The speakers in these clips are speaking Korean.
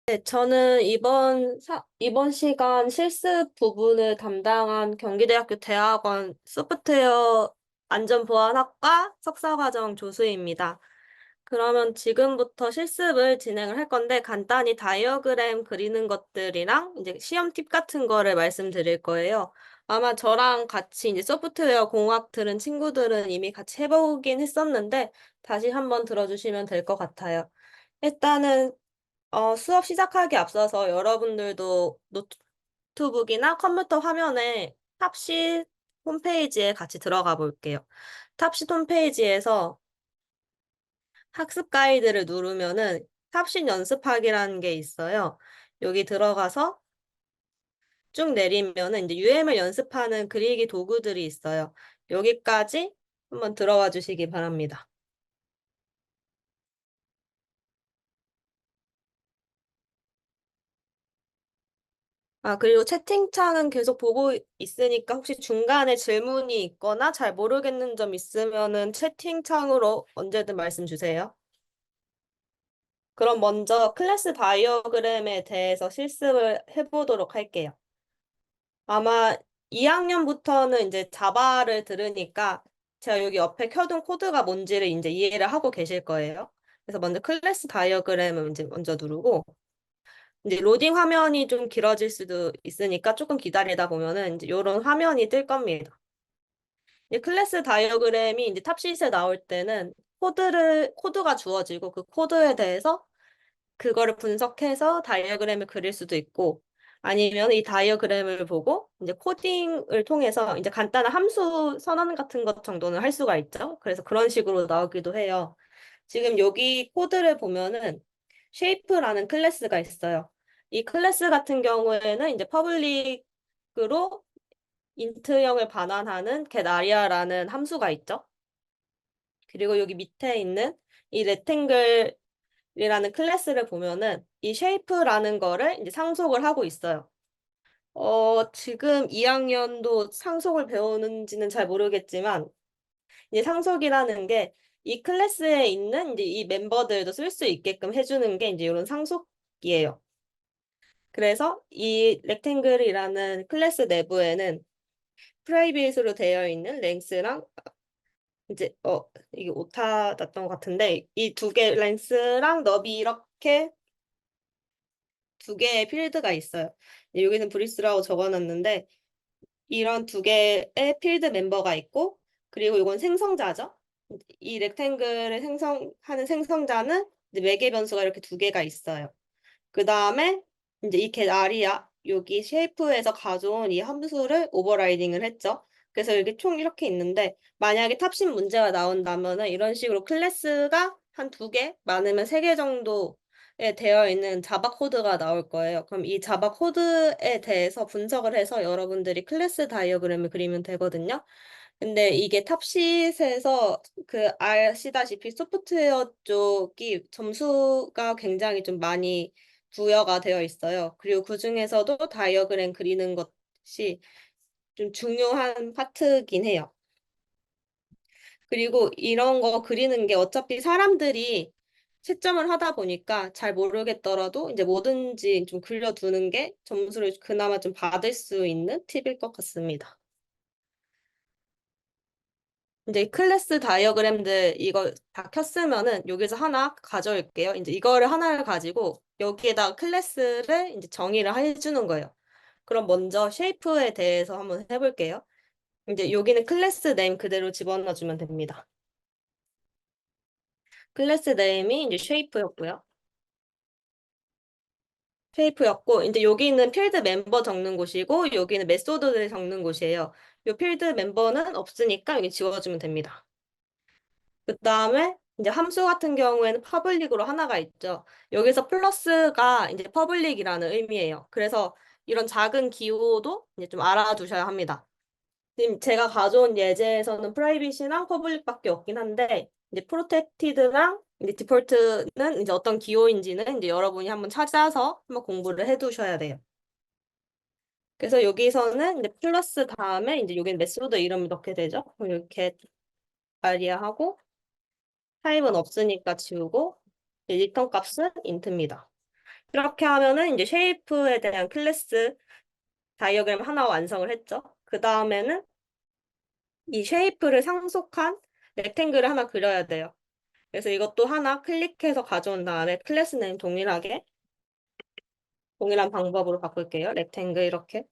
네, 저는 이번 시간 실습 부분을 담당한 경기대학교 대학원 소프트웨어 안전보안학과 석사과정 조수입니다. 그러면 지금부터 실습을 진행을 할 건데 간단히 다이어그램 그리는 것들이랑 이제 시험 팁 같은 거를 말씀드릴 거예요. 아마 저랑 같이 이제 소프트웨어 공학 들은 친구들은 이미 같이 해보긴 했었는데 다시 한번 들어주시면 될 것 같아요. 일단은 수업 시작하기 앞서서 여러분들도 노트북이나 컴퓨터 화면에 탑시 홈페이지에 같이 들어가 볼게요. 탑시 홈페이지에서 학습 가이드를 누르면은 탑신 연습하기라는 게 있어요. 여기 들어가서 쭉 내리면은 이제 UML 연습하는 그리기 도구들이 있어요. 여기까지 한번 들어와 주시기 바랍니다. 아, 그리고 채팅창은 계속 보고 있으니까 혹시 중간에 질문이 있거나 잘 모르겠는 점 있으면은 채팅창으로 언제든 말씀 주세요. 그럼 먼저 클래스 다이어그램에 대해서 실습을 해보도록 할게요. 아마 2학년부터는 이제 자바를 들으니까 제가 여기 옆에 켜둔 코드가 뭔지를 이제 이해를 하고 계실 거예요. 그래서 먼저 클래스 다이어그램을 이제 먼저 누르고 이제 로딩 화면이 좀 길어질 수도 있으니까 조금 기다리다 보면은 이제 이런 화면이 뜰 겁니다. 이제 클래스 다이어그램이 이제 탑시트에 나올 때는 코드가 주어지고 그 코드에 대해서 그거를 분석해서 다이어그램을 그릴 수도 있고 아니면 이 다이어그램을 보고 이제 코딩을 통해서 이제 간단한 함수 선언 같은 것 정도는 할 수가 있죠. 그래서 그런 식으로 나오기도 해요. 지금 여기 코드를 보면은 쉐이프라는 클래스가 있어요. 이 클래스 같은 경우에는 이제 퍼블릭으로 인트형을 반환하는 getArea라는 함수가 있죠. 그리고 여기 밑에 있는 이 rectangle이라는 클래스를 보면은 이 shape라는 거를 이제 상속을 하고 있어요. 지금 2학년도 상속을 배우는지는 잘 모르겠지만 이제 상속이라는 게 이 클래스에 있는 이제 이 멤버들도 쓸 수 있게끔 해주는 게 이제 이런 상속이에요. 그래서 이 렉탱글이라는 클래스 내부에는 프라이빗으로 되어 있는 랭스랑 이제 이게 오타 났던 것 같은데 이 두 개 랭스랑 너비 이렇게 두 개의 필드가 있어요. 여기는 브리스라고 적어놨는데 이런 두 개의 필드 멤버가 있고 그리고 이건 생성자죠. 이 렉탱글을 생성하는 생성자는 이제 매개 변수가 이렇게 두 개가 있어요. 그 다음에 이제 이 get 아리아 여기 쉐이프에서 가져온 이 함수를 오버라이딩을 했죠. 그래서 여기 총 이렇게 있는데 만약에 탑신 문제가 나온다면은 이런 식으로 클래스가 한 두 개, 많으면 세 개 정도에 되어 있는 자바 코드가 나올 거예요. 그럼 이 자바 코드에 대해서 분석을 해서 여러분들이 클래스 다이어그램을 그리면 되거든요. 근데 이게 탑시트에서 그 아시다시피 소프트웨어 쪽이 점수가 굉장히 좀 많이 부여가 되어 있어요. 그리고 그중에서도 다이어그램 그리는 것이 좀 중요한 파트긴 해요. 그리고 이런 거 그리는 게 어차피 사람들이 채점을 하다 보니까 잘 모르겠더라도 이제 뭐든지 좀 그려두는 게 점수를 그나마 좀 받을 수 있는 팁일 것 같습니다. 이제 클래스 다이어그램들 이거 다 켰으면은 여기서 하나 가져올게요. 이제 이거를 하나를 가지고 여기에다가 클래스를 이제 정의를 해주는 거예요. 그럼 먼저 쉐이프에 대해서 한번 해볼게요. 이제 여기는 클래스 네임 그대로 집어넣어 주면 됩니다. 클래스 네임이 이제 쉐이프였고 이제 여기는 필드 멤버 적는 곳이고 여기는 메소드를 적는 곳이에요. 이 필드 멤버는 없으니까 여기 지워주면 됩니다. 그 다음에 이제 함수 같은 경우에는 퍼블릭으로 하나가 있죠. 여기서 플러스가 이제 퍼블릭이라는 의미예요. 그래서 이런 작은 기호도 이제 좀 알아두셔야 합니다. 지금 제가 가져온 예제에서는 프라이빗이랑 퍼블릭밖에 없긴 한데 이제 프로텍티드랑 이제 디폴트는 이제 어떤 기호인지는 이제 여러분이 한번 찾아서 한번 공부를 해두셔야 돼요. 그래서 여기서는 이제 플러스 다음에 이제 여기는 메소드 이름을 넣게 되죠. 그럼 이렇게 아리아하고 타입은 없으니까 지우고 리턴 값은 int입니다. 이렇게 하면은 이제 쉐이프에 대한 클래스 다이어그램 하나 완성을 했죠. 그 다음에는 이 쉐이프를 상속한 렉탱글을 하나 그려야 돼요. 그래서 이것도 하나 클릭해서 가져온 다음에 클래스 네임 동일하게 동일한 방법으로 바꿀게요. 렉탱글 이렇게.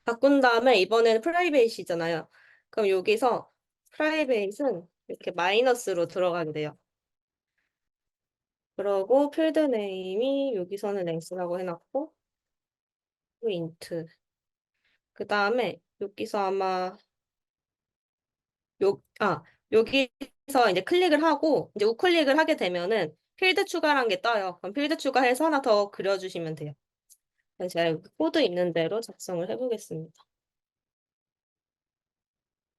바꾼 다음에 이번에는 프라이빗이잖아요. 그럼 여기서 프라이빗은 이렇게 마이너스로 들어가게 돼요. 그러고 필드 네임이 여기서는 랭스라고 해놨고 인트. 그 다음에 여기서 아마 여기서 이제 클릭을 하고 이제 우클릭을 하게 되면은 필드 추가란 게 떠요. 그럼 필드 추가해서 하나 더 그려주시면 돼요. 그래서 제가 여기 코드 있는 대로 작성을 해보겠습니다.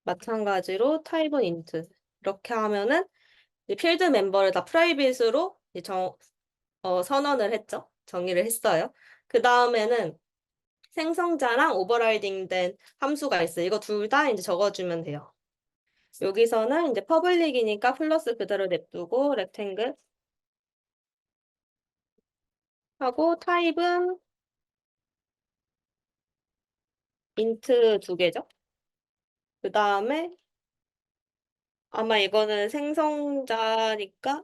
마찬가지로 타입은 인트. 이렇게 하면은 이제 필드 멤버를 다 프라이빗으로 이제 선언을 했죠. 정의를 했어요. 그 다음에는 생성자랑 오버라이딩된 함수가 있어요. 이거 둘 다 이제 적어주면 돼요. 여기서는 이제 퍼블릭이니까 플러스 그대로 냅두고 렉탱글 하고 타입은 인트 두 개죠. 그 다음에 아마 이거는 생성자니까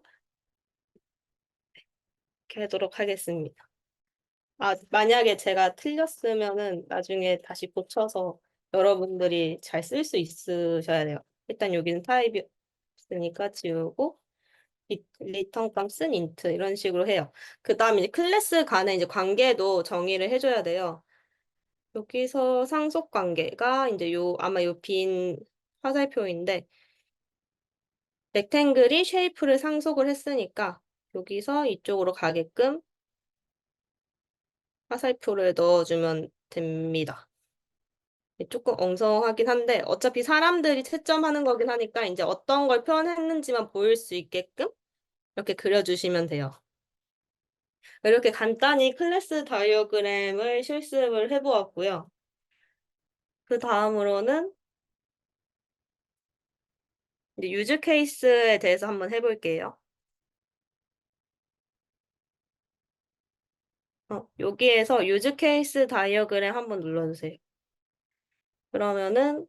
이렇게 하도록 하겠습니다. 만약에 제가 틀렸으면은 나중에 다시 고쳐서 여러분들이 잘 쓸 수 있으셔야 돼요. 일단 여기는 타입이 없으니까 지우고 리턴 값은 인트 이런 식으로 해요. 그 다음에 이제 클래스 간의 이제 관계도 정의를 해줘야 돼요. 여기서 상속 관계가 이제 아마 요 빈 화살표인데 렉탱글이 쉐이프를 상속을 했으니까 여기서 이쪽으로 가게끔 화살표를 넣어주면 됩니다. 조금 엉성하긴 한데 어차피 사람들이 채점하는 거긴 하니까 이제 어떤 걸 표현했는지만 보일 수 있게끔 이렇게 그려주시면 돼요. 이렇게 간단히 클래스 다이어그램을 실습을 해보았고요. 그 다음으로는 이제 유즈 케이스에 대해서 한번 해볼게요. 여기에서 유즈 케이스 다이어그램 한번 눌러주세요. 그러면은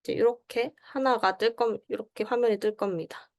이제 이렇게 하나가 이렇게 화면이 뜰 겁니다.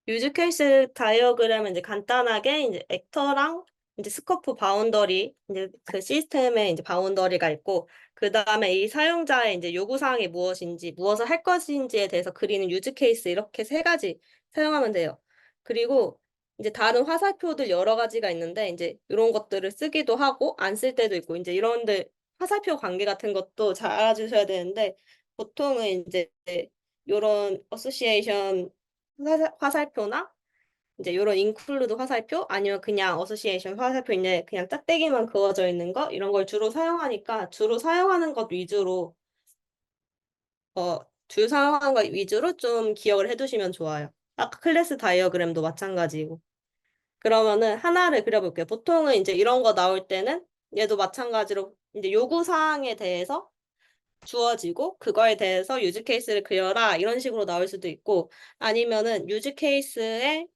유즈 케이스 다이어그램은 이제 간단하게 이제 액터랑 이제 스코프 바운더리 이제 그 시스템에 이제 바운더리가 있고 그 다음에 이 사용자의 이제 요구사항이 무엇인지 무엇을 할 것인지에 대해서 그리는 유즈 케이스 이렇게 세 가지 사용하면 돼요. 그리고 이제 다른 화살표들 여러 가지가 있는데 이제 이런 것들을 쓰기도 하고 안 쓸 때도 있고 이제 이런데 화살표 관계 같은 것도 잘 알아주셔야 되는데 보통은 이제 이런 어소시에이션 화살표나 이제 이런 인클루드 화살표 아니면 그냥 어소시에이션 화살표인데 그냥 짝대기만 그어져 있는 거 이런 걸 주로 사용하니까 주로 사용하는 것 위주로 줄 사용하는 것 위주로 좀 기억을 해두시면 좋아요. 아까 클래스 다이어그램도 마찬가지고. 그러면은 하나를 그려볼게요. 보통은 이제 이런 거 나올 때는 얘도 마찬가지로 이제 요구 사항에 대해서 주어지고 그거에 대해서 유즈 케이스를 그려라 이런 식으로 나올 수도 있고 아니면은 유즈 케이스에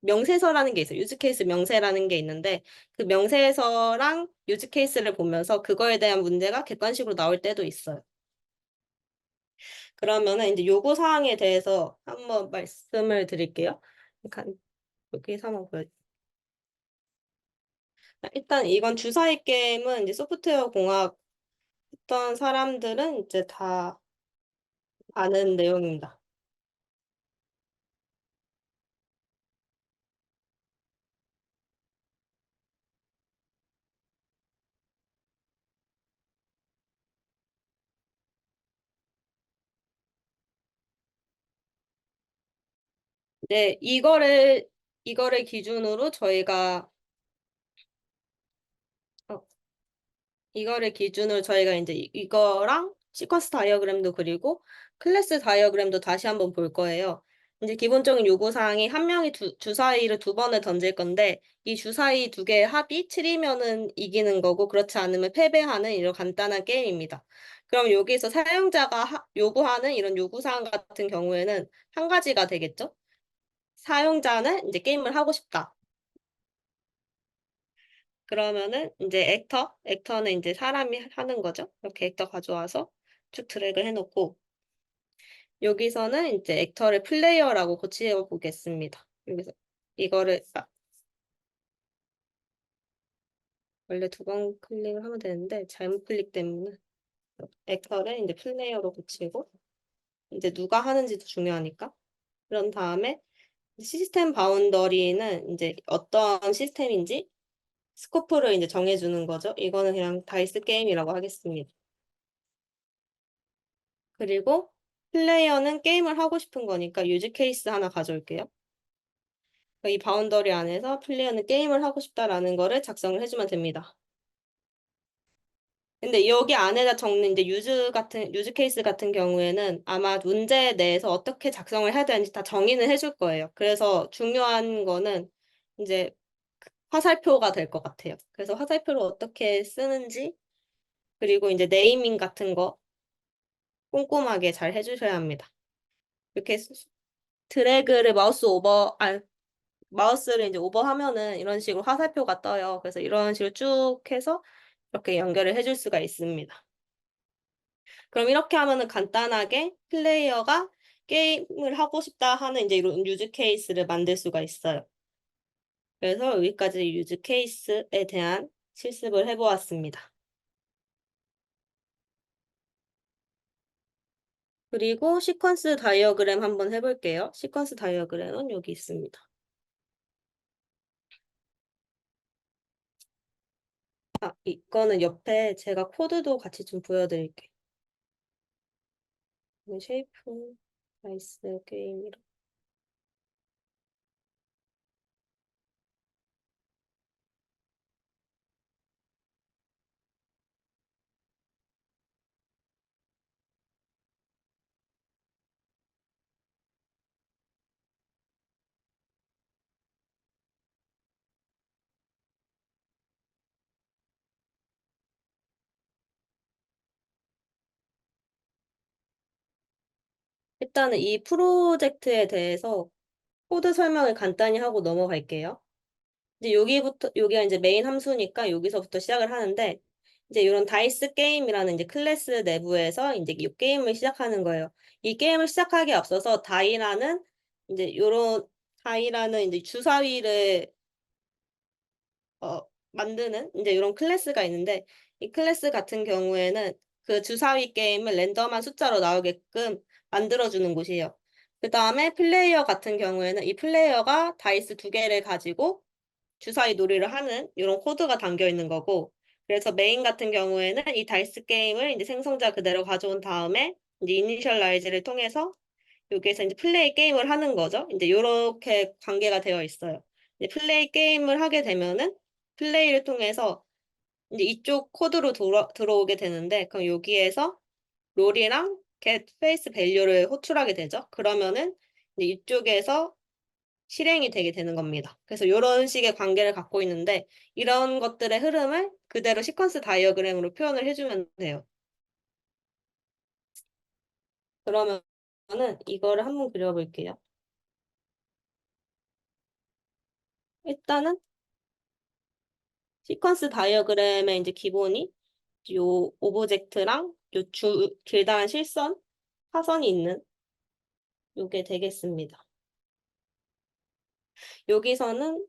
명세서라는 게 있어요. 유즈 케이스 명세라는 게 있는데 그 명세서랑 유즈 케이스를 보면서 그거에 대한 문제가 객관식으로 나올 때도 있어요. 그러면은 이제 요구 사항에 대해서 한번 말씀을 드릴게요. 여기서 한번 보여. 일단 이건 주사위 게임은 이제 소프트웨어 공학 했던 사람들은 이제 다 아는 내용입니다. 네, 이거를 기준으로 저희가 어, 이거를 기준으로 저희가 이제 이거랑 시퀀스 다이어그램도 그리고 클래스 다이어그램도 다시 한번 볼 거예요. 이제 기본적인 요구사항이 한 명이 주사위를 두 번을 던질 건데 이 주사위 두 개의 합이 7이면은 이기는 거고 그렇지 않으면 패배하는 이런 간단한 게임입니다. 그럼 여기서 사용자가 요구하는 이런 요구사항 같은 경우에는 한 가지가 되겠죠? 사용자는 이제 게임을 하고 싶다. 그러면은 이제 액터는 이제 사람이 하는 거죠. 이렇게 액터 가져와서 쭉 드래그 해놓고 여기서는 이제 액터를 플레이어라고 고치해 보겠습니다. 여기서 이거를 원래 두 번 클릭을 하면 되는데 잘못 클릭 때문에 액터를 이제 플레이어로 고치고 이제 누가 하는지도 중요하니까 그런 다음에 시스템 바운더리는 이제 어떤 시스템인지 스코프를 이제 정해주는 거죠. 이거는 그냥 다이스 게임이라고 하겠습니다. 그리고 플레이어는 게임을 하고 싶은 거니까 유즈 케이스 하나 가져올게요. 이 바운더리 안에서 플레이어는 게임을 하고 싶다라는 거를 작성을 해주면 됩니다. 근데 여기 안에다 적는 이제 유즈 케이스 같은 경우에는 아마 문제에 대해서 어떻게 작성을 해야 되는지 다 정의는 해줄 거예요. 그래서 중요한 거는 이제 화살표가 될 것 같아요. 그래서 화살표를 어떻게 쓰는지, 그리고 이제 네이밍 같은 거 꼼꼼하게 잘 해주셔야 합니다. 이렇게 드래그를 마우스를 이제 오버하면은 이런 식으로 화살표가 떠요. 그래서 이런 식으로 쭉 해서 이렇게 연결을 해줄 수가 있습니다. 그럼 이렇게 하면은 간단하게 플레이어가 게임을 하고 싶다 하는 이제 이런 유즈 케이스를 만들 수가 있어요. 그래서 여기까지 유즈 케이스에 대한 실습을 해보았습니다. 그리고 시퀀스 다이어그램 한번 해볼게요. 시퀀스 다이어그램은 여기 있습니다. 이거는 옆에 제가 코드도 같이 좀 보여드릴게요. 쉐이프, 다이스 게임이라. 일단은 이 프로젝트에 대해서 코드 설명을 간단히 하고 넘어갈게요. 이제 여기가 이제 메인 함수니까 여기서부터 시작을 하는데, 이제 이런 다이스 게임이라는 이제 클래스 내부에서 이제 이 게임을 시작하는 거예요. 이 게임을 시작하기에 앞서서 다이라는 이제 주사위를 만드는 이제 이런 클래스가 있는데, 이 클래스 같은 경우에는 그 주사위 게임을 랜덤한 숫자로 나오게끔 만들어주는 곳이에요. 그 다음에 플레이어 같은 경우에는 이 플레이어가 다이스 두 개를 가지고 주사위 놀이를 하는 이런 코드가 담겨 있는 거고, 그래서 메인 같은 경우에는 이 다이스 게임을 이제 생성자 그대로 가져온 다음에 이제 이니셜라이즈를 통해서 여기에서 이제 플레이 게임을 하는 거죠. 이제 이렇게 관계가 되어 있어요. 이제 플레이 게임을 하게 되면은 플레이를 통해서 이제 이쪽 코드로 들어오게 되는데, 그럼 여기에서 롤이랑 get face value를 호출하게 되죠. 그러면은 이제 이쪽에서 실행이 되게 되는 겁니다. 그래서 이런 식의 관계를 갖고 있는데 이런 것들의 흐름을 그대로 시퀀스 다이어그램으로 표현을 해주면 돼요. 그러면은 이거를 한번 그려볼게요. 일단은 시퀀스 다이어그램의 이제 기본이 요 오브젝트랑 요 길다란 실선, 사선이 있는 요게 되겠습니다. 여기서는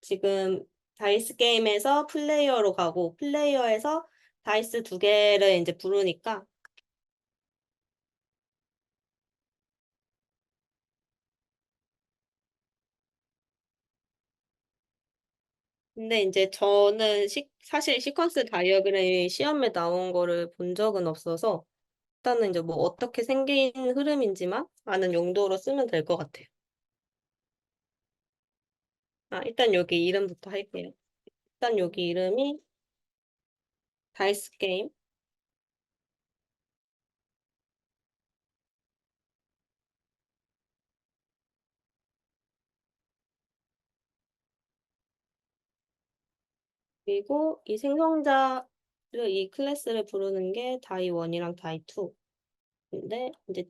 지금 다이스 게임에서 플레이어로 가고 플레이어에서 다이스 두 개를 이제 부르니까 근데 이제 저는 사실 시퀀스 다이어그램이 시험에 나온 거를 본 적은 없어서 일단은 이제 뭐 어떻게 생긴 흐름인지만 아는 용도로 쓰면 될 것 같아요. 일단 여기 이름부터 할게요. 일단 여기 이름이 다이스 게임, 그리고 이 생성자 그래서 이 클래스를 부르는 게 다이 1이랑 다이 2인데 이제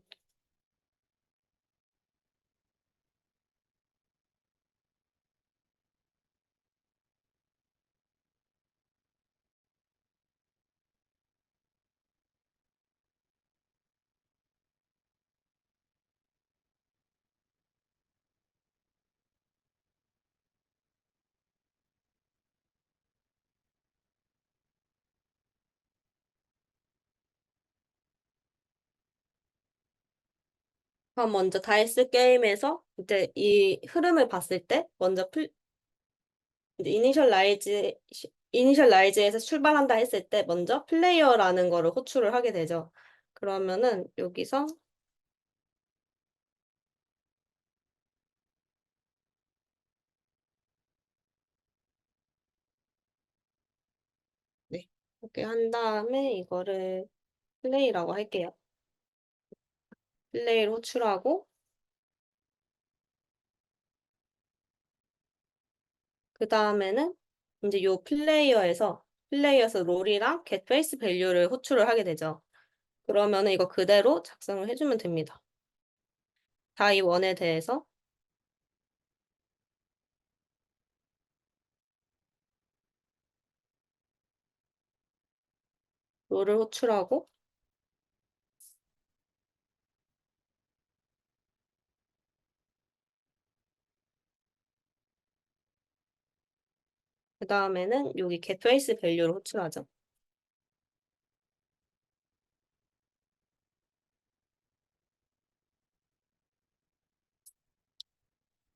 그럼 먼저 다이스 게임에서 이제 이 흐름을 봤을 때 먼저 이제 이니셜라이즈에서 출발한다 했을 때 먼저 플레이어라는 거를 호출을 하게 되죠. 그러면은 여기서 네, 이렇게 한 다음에 이거를 플레이라고 할게요. 플레이를 호출하고 그 다음에는 이제 요 플레이어에서 롤이랑 get face value를 호출을 하게 되죠. 그러면은 이거 그대로 작성을 해주면 됩니다. 다이 원에 대해서 롤을 호출하고 그 다음에는 여기 get face value를 호출하죠.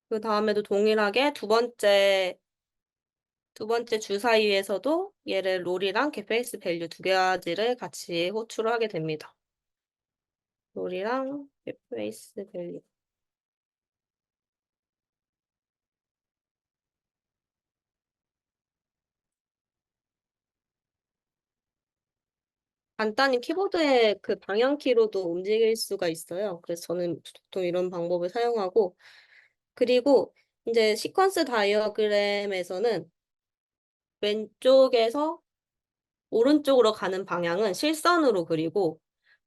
그 다음에도 동일하게 두 번째 주 사이에서도 얘를 롤이랑 get face value 두 가지를 같이 호출을 하게 됩니다. 롤이랑 get face value. 간단히 키보드의 그 방향키로도 움직일 수가 있어요. 그래서 저는 보통 이런 방법을 사용하고, 그리고 이제 시퀀스 다이어그램에서는 왼쪽에서 오른쪽으로 가는 방향은 실선으로 그리고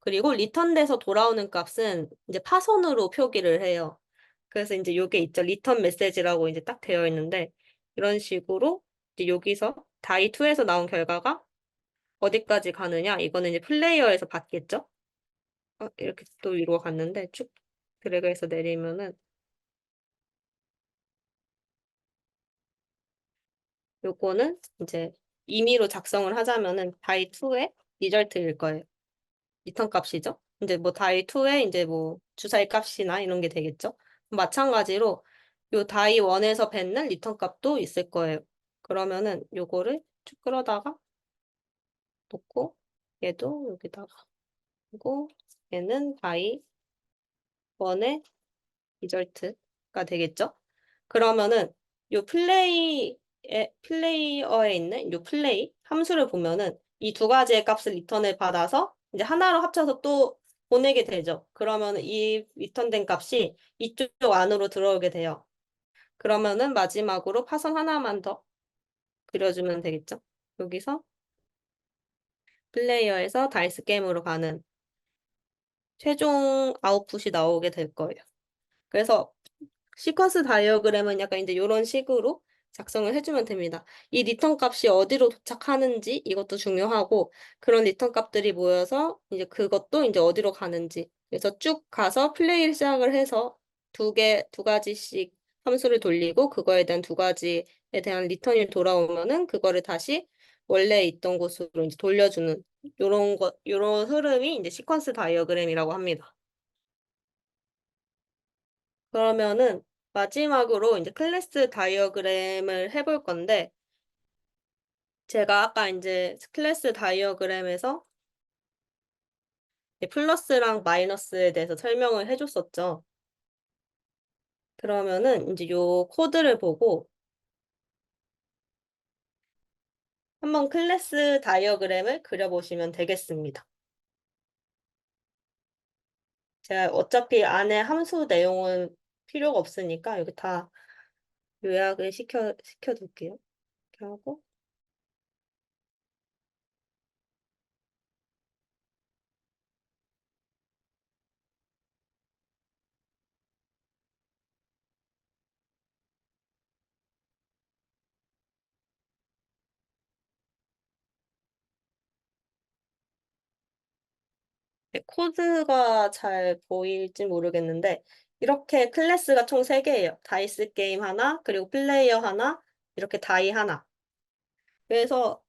리턴돼서 돌아오는 값은 이제 파선으로 표기를 해요. 그래서 이제 요게 있죠. 리턴 메시지라고 이제 딱 되어 있는데, 이런 식으로 이제 여기서 다이2에서 나온 결과가 어디까지 가느냐? 이거는 이제 플레이어에서 받겠죠? 이렇게 또 위로 갔는데 쭉 드래그해서 내리면은 요거는 이제 임의로 작성을 하자면은 다이2의 리절트일 거예요. 리턴 값이죠. 이제 뭐 다이2의 이제 뭐 주사위 값이나 이런 게 되겠죠. 마찬가지로 요 다이1에서 뱉는 리턴 값도 있을 거예요. 그러면은 요거를 쭉 끌어다가 놓고 얘도 여기다가 하고 얘는 다이1의 리절트가 되겠죠? 그러면은 요 플레이어에 있는 요 플레이 함수를 보면은 이 두 가지의 값을 리턴을 받아서 이제 하나로 합쳐서 또 보내게 되죠. 그러면은 이 리턴된 값이 이쪽 안으로 들어오게 돼요. 그러면은 마지막으로 파선 하나만 더 그려주면 되겠죠. 여기서 플레이어에서 다이스 게임으로 가는 최종 아웃풋이 나오게 될 거예요. 그래서 시퀀스 다이어그램은 약간 이제 이런 식으로 작성을 해주면 됩니다. 이 리턴 값이 어디로 도착하는지 이것도 중요하고 그런 리턴 값들이 모여서 이제 그것도 이제 어디로 가는지 그래서 쭉 가서 플레이를 시작을 해서 두 가지씩 함수를 돌리고 그거에 대한 두 가지에 대한 리턴이 돌아오면은 그거를 다시 원래 있던 곳으로 이제 돌려주는 요런 흐름이 이제 시퀀스 다이어그램이라고 합니다. 그러면은 마지막으로 이제 클래스 다이어그램을 해볼 건데 제가 아까 이제 클래스 다이어그램에서 이제 플러스랑 마이너스에 대해서 설명을 해줬었죠. 그러면은 이제 요 코드를 보고 한번 클래스 다이어그램을 그려보시면 되겠습니다. 제가 어차피 안에 함수 내용은 필요가 없으니까 여기 다 요약을 시켜둘게요. 이렇게 하고 네, 코드가 잘 보일지 모르겠는데, 이렇게 클래스가 총 3개예요. 다이스 게임 하나, 그리고 플레이어 하나, 이렇게 다이 하나. 그래서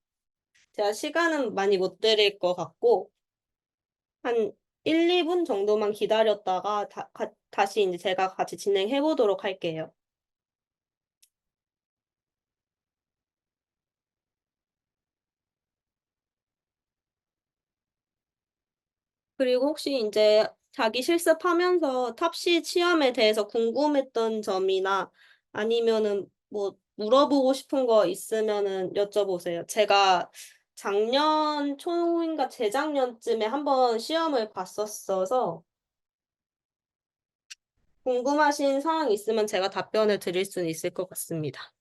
제가 시간은 많이 못 드릴 것 같고, 한 1, 2분 정도만 기다렸다가 다시 이제 제가 같이 진행해 보도록 할게요. 그리고 혹시 이제 자기 실습하면서 탑시 취업에 대해서 궁금했던 점이나 아니면은 뭐 물어보고 싶은 거 있으면은 여쭤보세요. 제가 작년 초인가 재작년쯤에 한번 시험을 봤었어서 궁금하신 사항 있으면 제가 답변을 드릴 수는 있을 것 같습니다.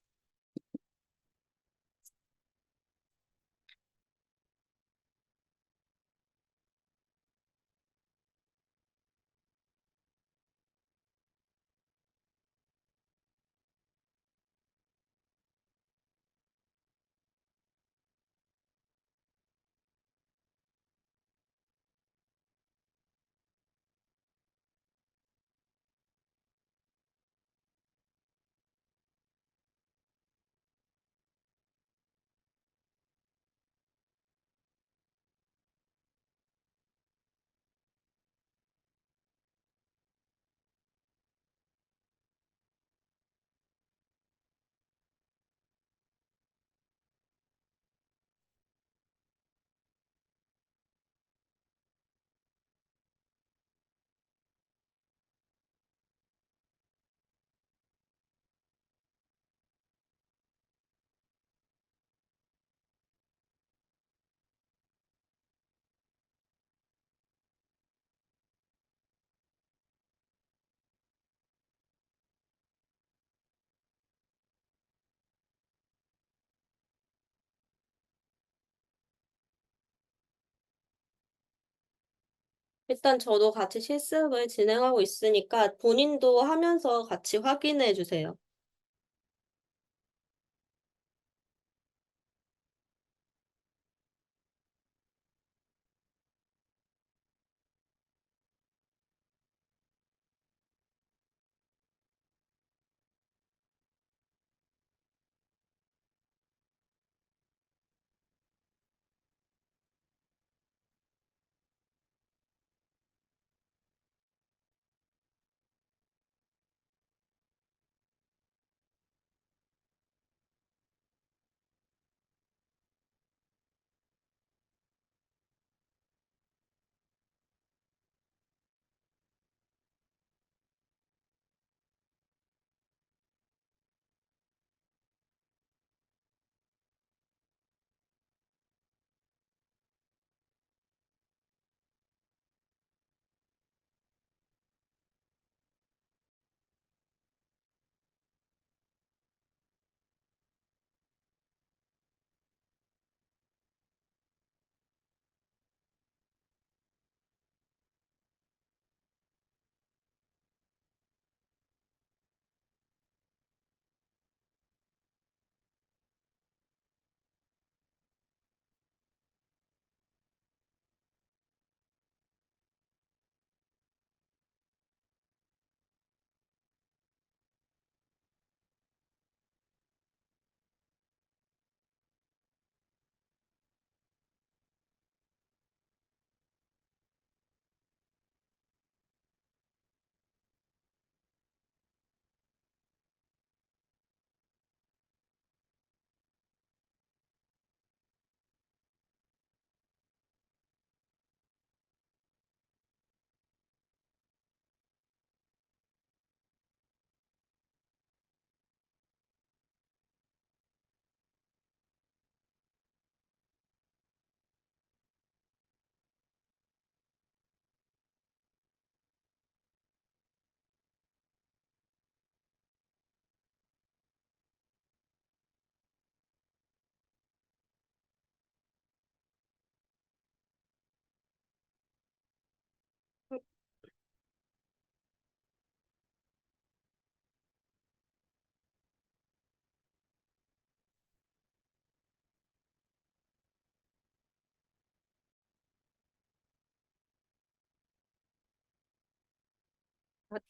일단 저도 같이 실습을 진행하고 있으니까 본인도 하면서 같이 확인해 주세요.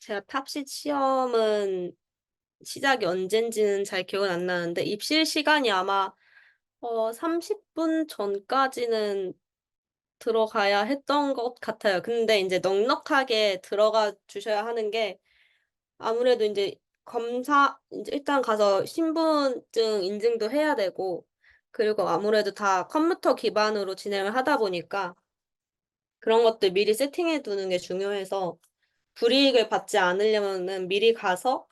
제가 탑식 시험은 시작이 언젠지는 잘 기억은 안 나는데, 입실 시간이 아마 30분 전까지는 들어가야 했던 것 같아요. 근데 이제 넉넉하게 들어가 주셔야 하는 게 아무래도 이제 이제 일단 가서 신분증 인증도 해야 되고, 그리고 아무래도 다 컴퓨터 기반으로 진행을 하다 보니까 그런 것들 미리 세팅해 두는 게 중요해서 불이익을 받지 않으려면은 미리 가서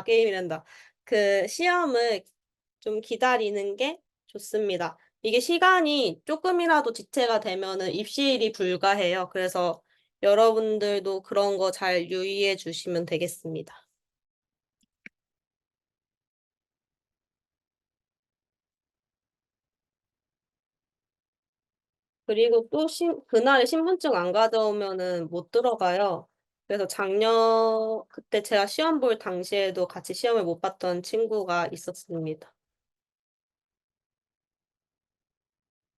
게임이란다. 그 시험을 좀 기다리는 게 좋습니다. 이게 시간이 조금이라도 지체가 되면은 입시일이 불가해요. 그래서 여러분들도 그런 거 잘 유의해 주시면 되겠습니다. 그리고 또 그날에 신분증 안 가져오면은 못 들어가요. 그래서 그때 제가 시험 볼 당시에도 같이 시험을 못 봤던 친구가 있었습니다.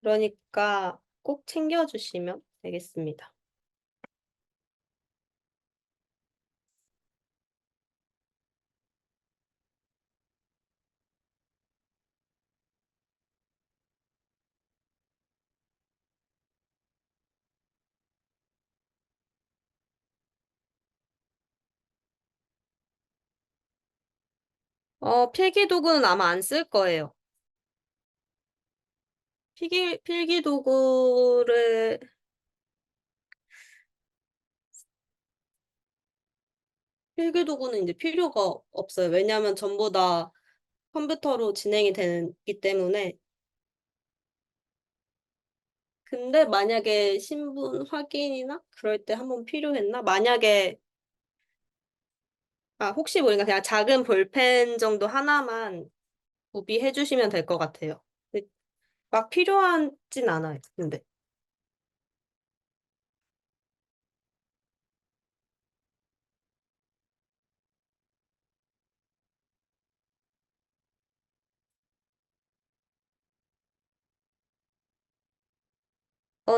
그러니까 꼭 챙겨주시면 되겠습니다. 필기도구는 아마 안 쓸 거예요. 필기도구를, 필기도구는 이제 필요가 없어요. 왜냐하면 전부 다 컴퓨터로 진행이 되기 때문에. 근데 만약에 신분 확인이나 그럴 때 한번 필요했나? 혹시 모르니까 그냥 작은 볼펜 정도 하나만 구비해 주시면 될 것 같아요. 근데 막 필요하진 않아요, 근데.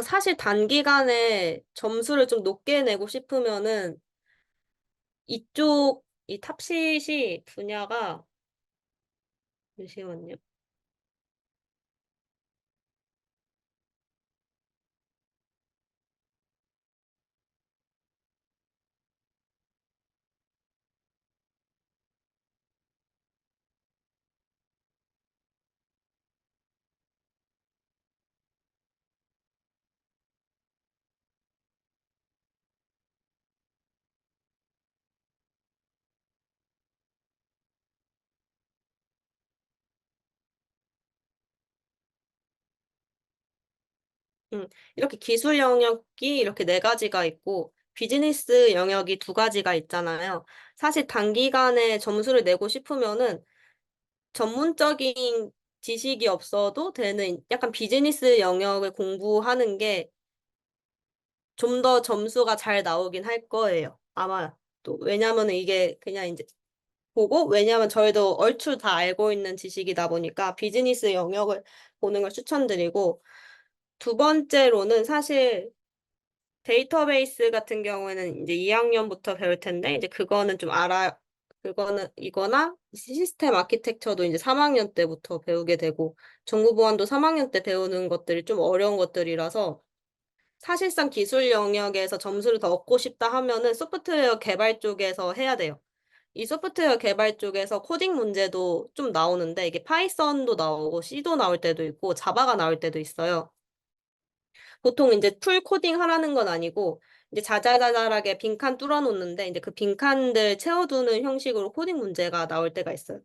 사실 단기간에 점수를 좀 높게 내고 싶으면은 이 탑시시 분야가, 잠시만요. 음, 이렇게 기술 영역이 이렇게 네 가지가 있고, 비즈니스 영역이 두 가지가 있잖아요. 사실 단기간에 점수를 내고 싶으면은 전문적인 지식이 없어도 되는 약간 비즈니스 영역을 공부하는 게 좀 더 점수가 잘 나오긴 할 거예요. 아마 또, 왜냐면은 이게 그냥 이제 왜냐면 저희도 얼추 다 알고 있는 지식이다 보니까 비즈니스 영역을 보는 걸 추천드리고, 두 번째로는 사실 데이터베이스 같은 경우에는 이제 2학년부터 배울 텐데, 이제 이거나 시스템 아키텍처도 이제 3학년 때부터 배우게 되고, 정보보안도 3학년 때 배우는 것들이 좀 어려운 것들이라서, 사실상 기술 영역에서 점수를 더 얻고 싶다 하면은 소프트웨어 개발 쪽에서 해야 돼요. 이 소프트웨어 개발 쪽에서 코딩 문제도 좀 나오는데, 이게 파이썬도 나오고, C도 나올 때도 있고, 자바가 나올 때도 있어요. 보통 이제 풀 코딩 하라는 건 아니고, 이제 자잘자잘하게 빈칸 뚫어놓는데, 이제 그 빈칸들 채워두는 형식으로 코딩 문제가 나올 때가 있어요.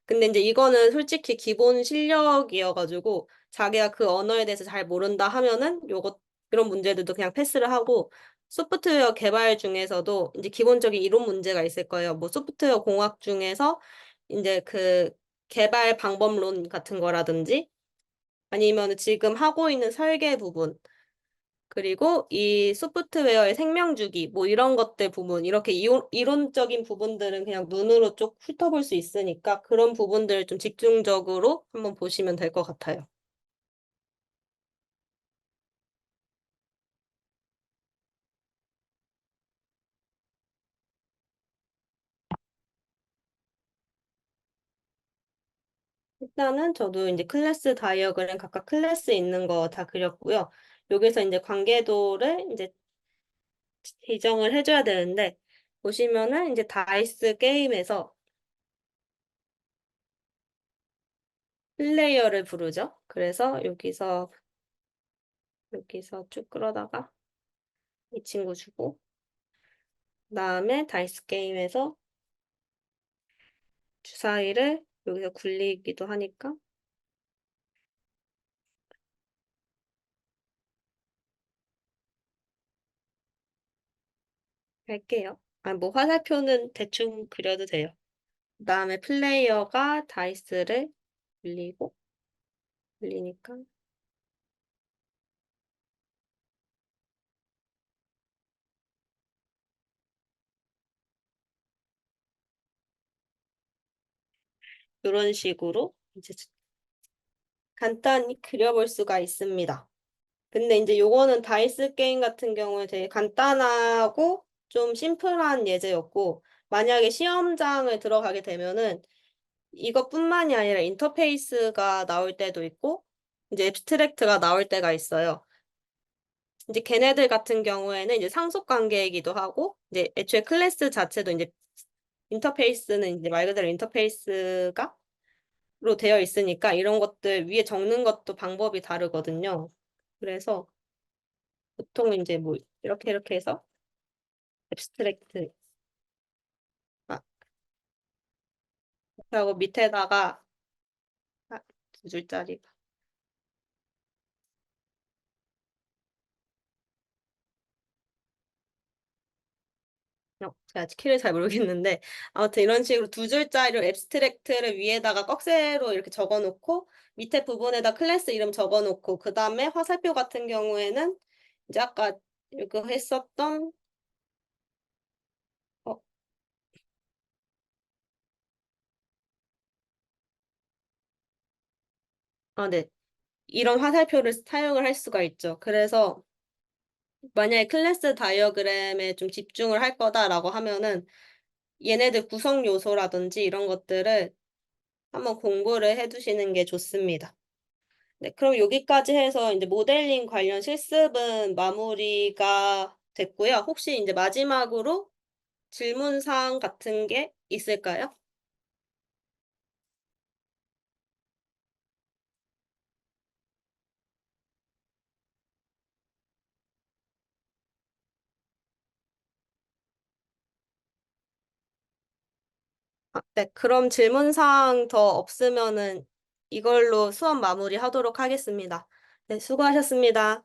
근데 이제 이거는 솔직히 기본 실력이어가지고, 자기가 그 언어에 대해서 잘 모른다 하면은, 그런 문제들도 그냥 패스를 하고, 소프트웨어 개발 중에서도 이제 기본적인 이론 문제가 있을 거예요. 뭐 소프트웨어 공학 중에서 이제 그 개발 방법론 같은 거라든지, 아니면 지금 하고 있는 설계 부분, 그리고 이 소프트웨어의 생명주기, 뭐 이런 것들 부분, 이렇게 이론적인 부분들은 그냥 눈으로 쭉 훑어볼 수 있으니까 그런 부분들을 좀 집중적으로 한번 보시면 될 것 같아요. 일단은 저도 이제 클래스 다이어그램 각각 클래스 있는 거 다 그렸고요. 여기서 이제 관계도를 이제 지정을 해줘야 되는데, 보시면은 이제 다이스 게임에서 플레이어를 부르죠. 그래서 여기서 쭉 끌어다가 이 친구 주고, 그다음에 다이스 게임에서 주사위를 여기서 굴리기도 하니까 할게요. 아, 뭐 화살표는 대충 그려도 돼요. 그다음에 플레이어가 다이스를 굴리니까 이런 식으로 이제 간단히 그려볼 수가 있습니다. 근데 이제 요거는 다이스 게임 같은 경우에 되게 간단하고 좀 심플한 예제였고, 만약에 시험장을 들어가게 되면은 이것뿐만이 아니라 인터페이스가 나올 때도 있고, 이제 앱스트랙트가 나올 때가 있어요. 이제 걔네들 같은 경우에는 이제 상속 관계이기도 하고, 이제 애초에 클래스 자체도 이제 인터페이스는 이제 말 그대로 인터페이스가 로 되어 있으니까 이런 것들 위에 적는 것도 방법이 다르거든요. 그래서 보통 이제 뭐 이렇게 해서 앱스트랙트 아, 하고 밑에다가 두 줄짜리 제가 키를 잘 모르겠는데 아무튼 이런 식으로 두 줄짜리로 앱스트랙트를 위에다가 꺽쇠로 이렇게 적어놓고 밑에 부분에다 클래스 이름 적어놓고 그 다음에 화살표 같은 경우에는 이제 아까 이거 했었던 어, 네. 이런 화살표를 사용을 할 수가 있죠. 그래서 만약에 클래스 다이어그램에 좀 집중을 할 거다라고 하면은 얘네들 구성 요소라든지 이런 것들을 한번 공부를 해 두시는 게 좋습니다. 네, 그럼 여기까지 해서 이제 모델링 관련 실습은 마무리가 됐고요. 혹시 이제 마지막으로 질문사항 같은 게 있을까요? 네, 그럼 질문사항 더 없으면은 이걸로 수업 마무리하도록 하겠습니다. 네, 수고하셨습니다.